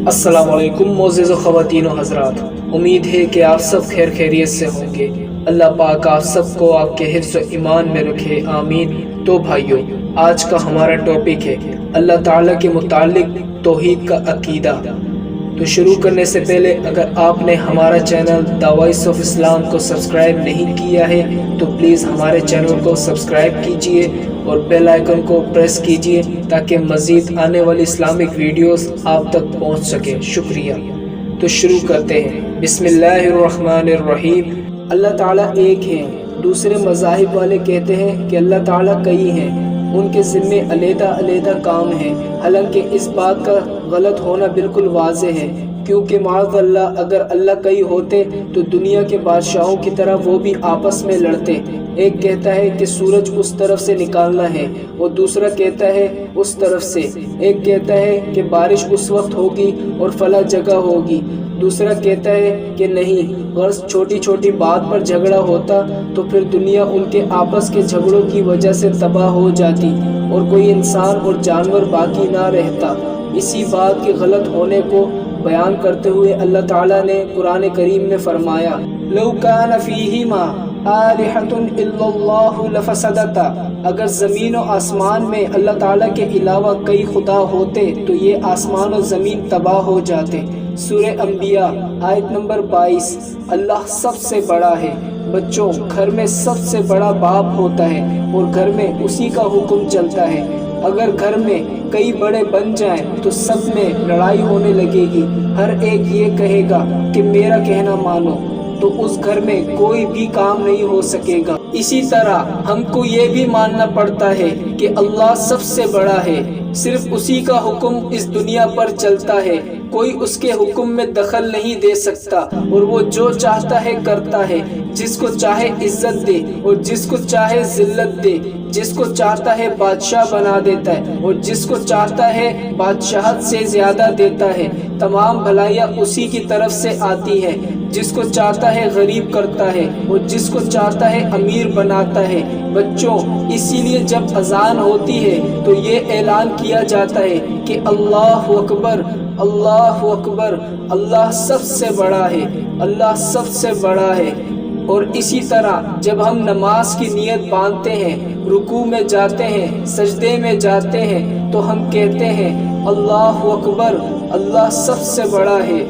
السلام علیکم معزز خواتین و حضرات، امید ہے کہ آپ سب خیریت سے ہوں گے۔ اللہ پاک آپ سب کو آپ کے حفظ و ایمان میں رکھے، آمین۔ تو بھائیو، آج کا ہمارا ٹوپک ہے اللہ تعالی کے متعلق توحید کا عقیدہ۔ تو شروع کرنے سے پہلے اگر آپ نے ہمارا چینل دا وائس آف اسلام کو سبسکرائب نہیں کیا ہے تو پلیز ہمارے چینل کو سبسکرائب کیجئے اور بیل آئیکن کو پریس کیجئے تاکہ مزید آنے والی اسلامک ویڈیوز آپ تک پہنچ سکیں۔ شکریہ۔ تو شروع کرتے ہیں۔ بسم اللہ الرحمن الرحیم۔ اللہ تعالیٰ ایک ہیں، دوسرے مذاہب والے کہتے ہیں کہ اللہ تعالیٰ کئی ہیں، ان کے ذمے علیحدہ علیحدہ کام ہیں، حالانکہ اس بات کا غلط ہونا بالکل واضح ہے، کیونکہ معاذ اللہ اگر اللہ کئی ہوتے تو دنیا کے بادشاہوں کی طرح وہ بھی آپس میں لڑتے۔ ایک کہتا ہے کہ سورج اس طرف سے نکالنا ہے اور دوسرا کہتا ہے اس طرف سے، ایک کہتا ہے کہ بارش اس وقت ہوگی اور فلاں جگہ ہوگی، دوسرا کہتا ہے کہ نہیں، غرض چھوٹی چھوٹی بات پر جھگڑا ہوتا تو پھر دنیا ان کے آپس کے جھگڑوں کی وجہ سے تباہ ہو جاتی اور کوئی انسان اور جانور باقی نہ رہتا۔ اسی بات کے غلط ہونے کو بیان کرتے ہوئے اللہ تعالیٰ نے قرآن کریم میں فرمایا، لو کان فیہما آلہۃ الا اللہ لفسدتا، اگر زمین و آسمان میں اللہ تعالیٰ کے علاوہ کئی خدا ہوتے تو یہ آسمان و زمین تباہ ہو جاتے۔ سورہ انبیاء آیت نمبر 22۔ اللہ سب سے بڑا ہے۔ بچوں، گھر میں سب سے بڑا باپ ہوتا ہے اور گھر میں اسی کا حکم چلتا ہے۔ اگر گھر میں کئی بڑے بن جائیں تو سب میں لڑائی ہونے لگے گی، ہر ایک یہ کہے گا کہ میرا کہنا مانو، تو اس گھر میں کوئی بھی کام نہیں ہو سکے گا۔ اسی طرح ہم کو یہ بھی ماننا پڑتا ہے کہ اللہ سب سے بڑا ہے، صرف اسی کا حکم اس دنیا پر چلتا ہے، کوئی اس کے حکم میں دخل نہیں دے سکتا اور وہ جو چاہتا ہے کرتا ہے، جس کو چاہے عزت دے اور جس کو چاہے ذلت دے، جس کو چاہتا ہے بادشاہ بنا دیتا ہے اور جس کو چاہتا ہے بادشاہت سے زیادہ دیتا ہے۔ تمام بھلائیاں اسی کی طرف سے آتی ہے، جس کو چاہتا ہے غریب کرتا ہے اور جس کو چاہتا ہے امیر بناتا ہے۔ بچوں، اسی لیے جب اذان ہوتی ہے تو یہ اعلان کیا جاتا ہے کہ اللہ اکبر، اللہ اکبر، اللہ سب سے بڑا ہے، اللہ سب سے بڑا ہے۔ اور اسی طرح جب ہم نماز کی نیت باندھتے ہیں، رکوع میں جاتے ہیں، سجدے میں جاتے ہیں، تو ہم کہتے ہیں اللہ اکبر، اللہ سب سے بڑا ہے۔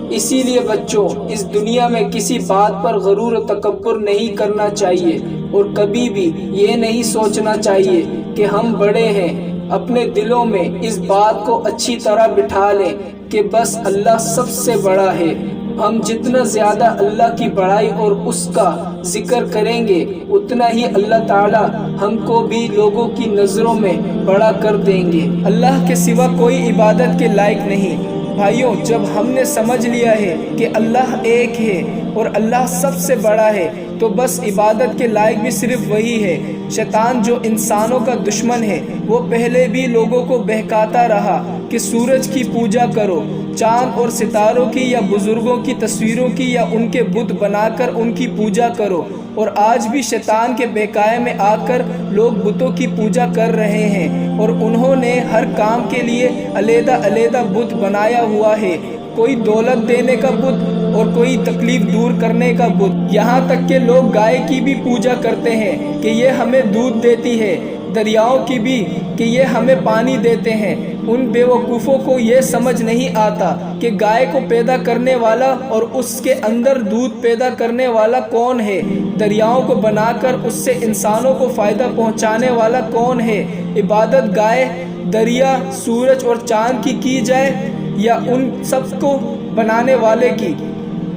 اسی لیے بچوں، اس دنیا میں کسی بات پر غرور و تکبر نہیں کرنا چاہیے اور کبھی بھی یہ نہیں سوچنا چاہیے کہ ہم بڑے ہیں۔ اپنے دلوں میں اس بات کو اچھی طرح بٹھا لیں کہ بس اللہ سب سے بڑا ہے۔ ہم جتنا زیادہ اللہ کی بڑائی اور اس کا ذکر کریں گے اتنا ہی اللہ تعالی ہم کو بھی لوگوں کی نظروں میں بڑا کر دیں گے۔ اللہ کے سوا کوئی عبادت کے لائق نہیں۔ بھائیوں، جب ہم نے سمجھ لیا ہے کہ اللہ ایک ہے اور اللہ سب سے بڑا ہے تو بس عبادت کے لائق بھی صرف وہی ہے۔ شیطان جو انسانوں کا دشمن ہے، وہ پہلے بھی لوگوں کو بہکاتا رہا کہ سورج کی پوجا کرو، چاند اور ستاروں کی یا بزرگوں کی تصویروں کی یا ان کے بت بنا کر ان کی پوجا کرو، اور آج بھی شیطان کے بہکائے میں آ کر لوگ بتوں کی پوجا کر رہے ہیں اور انہوں نے ہر کام کے لیے علیحدہ علیحدہ بت بنایا ہوا ہے، کوئی دولت دینے کا بت اور کوئی تکلیف دور کرنے کا بت، یہاں تک کہ لوگ گائے کی بھی پوجا کرتے ہیں کہ یہ ہمیں دودھ دیتی ہے، دریاؤں کی بھی کہ یہ ہمیں پانی دیتے ہیں۔ ان بیوقوفوں کو یہ سمجھ نہیں آتا کہ گائے کو پیدا کرنے والا اور اس کے اندر دودھ پیدا کرنے والا کون ہے، دریاؤں کو بنا کر اس سے انسانوں کو فائدہ پہنچانے والا کون ہے۔ عبادت گائے، دریا، سورج اور چاند کی جائے یا ان سب کو بنانے والے کی؟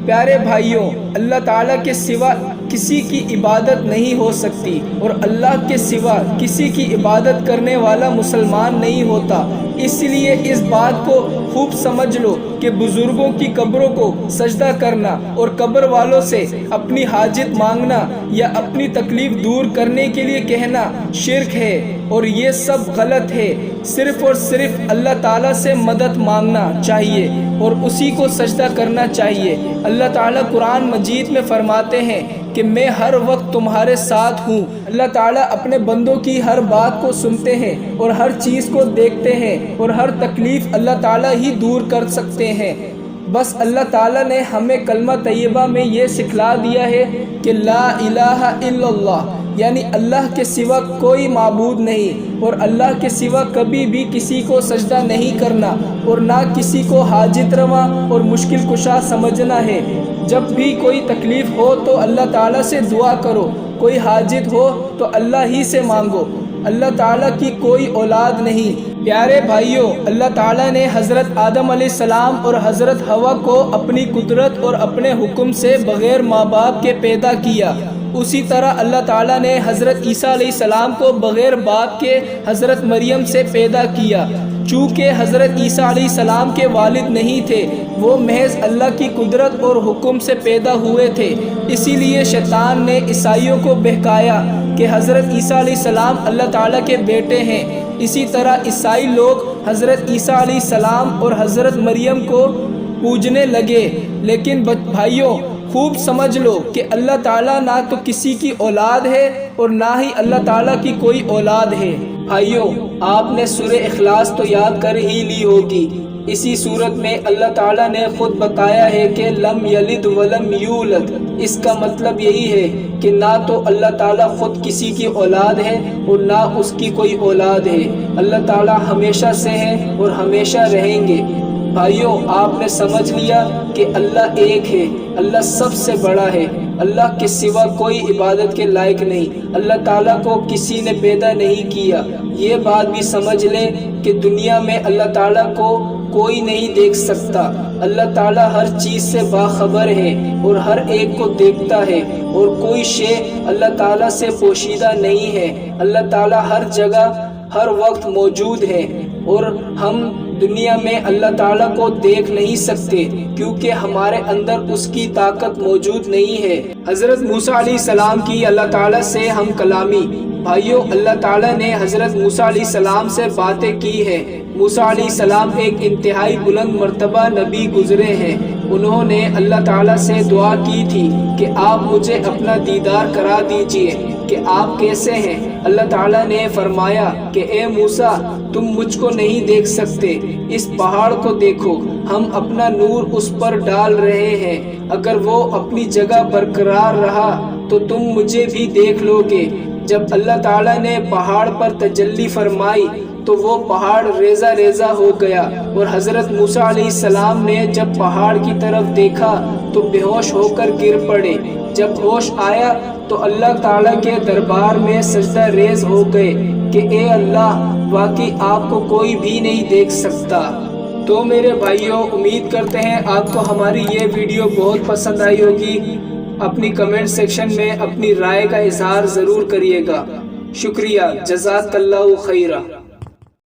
پیارے بھائیوں، اللہ تعالیٰ کے سوا کسی کی عبادت نہیں ہو سکتی اور اللہ کے سوا کسی کی عبادت کرنے والا مسلمان نہیں ہوتا۔ اس لیے اس بات کو خوب سمجھ لو کہ بزرگوں کی قبروں کو سجدہ کرنا اور قبر والوں سے اپنی حاجت مانگنا یا اپنی تکلیف دور کرنے کے لیے کہنا شرک ہے اور یہ سب غلط ہے۔ صرف اور صرف اللہ تعالیٰ سے مدد مانگنا چاہیے اور اسی کو سجدہ کرنا چاہیے۔ اللہ تعالیٰ قرآن مجید میں فرماتے ہیں کہ کہ میں ہر وقت تمہارے ساتھ ہوں۔ اللہ تعالیٰ اپنے بندوں کی ہر بات کو سنتے ہیں اور ہر چیز کو دیکھتے ہیں اور ہر تکلیف اللہ تعالیٰ ہی دور کر سکتے ہیں۔ بس اللہ تعالیٰ نے ہمیں کلمہ طیبہ میں یہ سکھلا دیا ہے کہ لا الہ الا اللہ، یعنی اللہ کے سوا کوئی معبود نہیں، اور اللہ کے سوا کبھی بھی کسی کو سجدہ نہیں کرنا، اور نہ کسی کو حاجت روا اور مشکل کشا سمجھنا ہے۔ جب بھی کوئی تکلیف ہو تو اللہ تعالیٰ سے دعا کرو، کوئی حاجت ہو تو اللہ ہی سے مانگو۔ اللہ تعالیٰ کی کوئی اولاد نہیں۔ پیارے بھائیوں، اللہ تعالیٰ نے حضرت آدم علیہ السلام اور حضرت حوا کو اپنی قدرت اور اپنے حکم سے بغیر ماں باپ کے پیدا کیا۔ اسی طرح اللہ تعالیٰ نے حضرت عیسیٰ علیہ السلام کو بغیر باپ کے حضرت مریم سے پیدا کیا۔ چونکہ حضرت عیسیٰ علیہ السلام کے والد نہیں تھے، وہ محض اللہ کی قدرت اور حکم سے پیدا ہوئے تھے، اسی لیے شیطان نے عیسائیوں کو بہکایا کہ حضرت عیسیٰ علیہ السلام اللہ تعالیٰ کے بیٹے ہیں۔ اسی طرح عیسائی لوگ حضرت عیسیٰ علیہ السلام اور حضرت مریم کو پوجنے لگے۔ لیکن بھائیوں، خوب سمجھ لو کہ اللہ تعالیٰ نہ تو کسی کی اولاد ہے اور نہ ہی اللہ تعالیٰ کی کوئی اولاد ہے۔ بھائیوں، آپ نے سورہ اخلاص تو یاد کر ہی لی ہوگی۔ اسی صورت میں اللہ تعالیٰ نے خود بتایا ہے کہ لم یلد ولم یولد۔ اس کا مطلب یہی ہے کہ نہ تو اللہ تعالیٰ خود کسی کی اولاد ہے اور نہ اس کی کوئی اولاد ہے۔ اللہ تعالیٰ ہمیشہ سے ہے اور ہمیشہ رہیں گے۔ بھائیوں، آپ نے سمجھ لیا کہ اللہ ایک ہے، اللہ سب سے بڑا ہے، اللہ کے سوا کوئی عبادت کے لائق نہیں، اللہ تعالیٰ کو کسی نے پیدا نہیں کیا۔ یہ بات بھی سمجھ لیں کہ دنیا میں اللہ تعالیٰ کو کوئی نہیں دیکھ سکتا۔ اللہ تعالیٰ ہر چیز سے باخبر ہے اور ہر ایک کو دیکھتا ہے، اور کوئی شے اللہ تعالیٰ سے پوشیدہ نہیں ہے۔ اللہ تعالیٰ ہر جگہ ہر وقت موجود ہے، اور ہم دنیا میں اللہ تعالیٰ کو دیکھ نہیں سکتے کیونکہ ہمارے اندر اس کی طاقت موجود نہیں ہے۔ حضرت موسی علیہ السلام کی اللہ تعالیٰ سے ہم کلامی۔ بھائیوں، اللہ تعالیٰ نے حضرت موسی علیہ السلام سے باتیں کی ہیں۔ موسی علیہ السلام ایک انتہائی بلند مرتبہ نبی گزرے ہیں۔ انہوں نے اللہ تعالیٰ سے دعا کی تھی کہ آپ مجھے اپنا دیدار کرا دیجئے کہ آپ کیسے ہیں۔ اللہ تعالیٰ نے فرمایا کہ اے موسیٰ، تم مجھ کو نہیں دیکھ سکتے، اس پہاڑ کو دیکھو، ہم اپنا نور اس پر ڈال رہے ہیں، اگر وہ اپنی جگہ برقرار رہا تو تم مجھے بھی دیکھ لو گے۔ جب اللہ تعالیٰ نے پہاڑ پر تجلی فرمائی تو وہ پہاڑ ریزہ ریزہ ہو گیا، اور حضرت موسیٰ علیہ السلام نے جب پہاڑ کی طرف دیکھا تو بے ہوش ہو کر گر پڑے۔ جب ہوش آیا تو اللہ تعالیٰ کے دربار میں سجدہ ریز ہو گئے کہ اے اللہ، واقعی آپ کو کوئی بھی نہیں دیکھ سکتا۔ تو میرے بھائیوں، امید کرتے ہیں آپ کو ہماری یہ ویڈیو بہت پسند آئی ہوگی۔ اپنی کمنٹ سیکشن میں اپنی رائے کا اظہار ضرور کریے گا۔ شکریہ، جزاک اللہ خیرہ۔